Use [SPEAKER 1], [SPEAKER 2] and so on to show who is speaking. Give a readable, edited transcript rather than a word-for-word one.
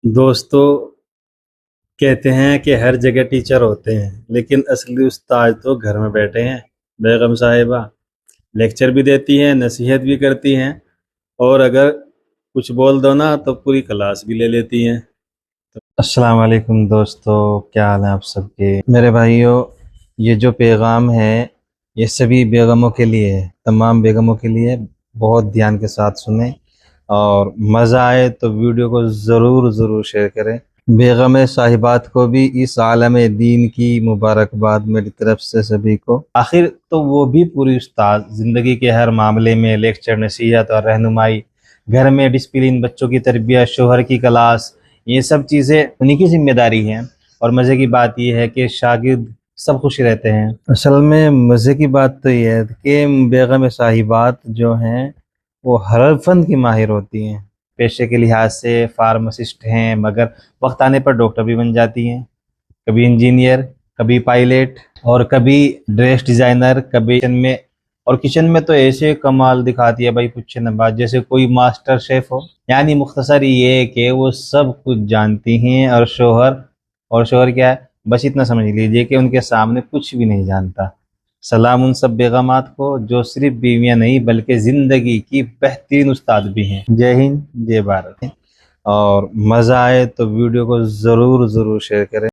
[SPEAKER 1] دوستو کہتے ہیں کہ ہر جگہ ٹیچر ہوتے ہیں لیکن اصلی استاد تو گھر میں بیٹھے ہیں۔ بیگم صاحبہ لیکچر بھی دیتی ہیں، نصیحت بھی کرتی ہیں، اور اگر کچھ بول دو نا تو پوری کلاس بھی لے لیتی ہیں۔ السلام علیکم دوستو، کیا حال ہیں آپ سب کے؟ میرے بھائیوں، یہ جو پیغام ہے یہ سبھی بیگموں کے لیے ہے، تمام بیگموں کے لیے۔ بہت دھیان کے ساتھ سنیں اور مزہ آئے تو ویڈیو کو ضرور شیئر کریں۔ بیگم صاحبات کو بھی اس عالم دین کی مبارکباد میری طرف سے سبھی کو۔ آخر تو وہ بھی پوری استاد، زندگی کے ہر معاملے میں لیکچر، نصیحت اور رہنمائی، گھر میں ڈسپلن، بچوں کی تربیت، شوہر کی کلاس، یہ سب چیزیں انہی کی ذمہ داری ہیں۔ اور مزے کی بات یہ ہے کہ شاگرد سب خوش رہتے ہیں۔ اصل میں مزے کی بات تو یہ ہے کہ بیگم صاحبات جو ہیں وہ ہر فن کی ماہر ہوتی ہیں۔ پیشے کے لحاظ سے فارماسسٹ ہیں، مگر وقت آنے پر ڈاکٹر بھی بن جاتی ہیں، کبھی انجینئر، کبھی پائلٹ، اور کبھی ڈریس ڈیزائنر، کبھی کچن میں تو ایسے کمال دکھاتی ہے بھائی پوچھے نہ بات، جیسے کوئی ماسٹر شیف ہو۔ یعنی مختصر یہ کہ وہ سب کچھ جانتی ہیں، اور شوہر کیا ہے، بس اتنا سمجھ لیجئے کہ ان کے سامنے کچھ بھی نہیں جانتا۔ سلام ان سب بیگمات کو جو صرف بیویاں نہیں بلکہ زندگی کی بہترین استاد بھی ہیں۔ جے ہند، جے بھارت۔ اور مزہ آئے تو ویڈیو کو ضرور شیئر کریں۔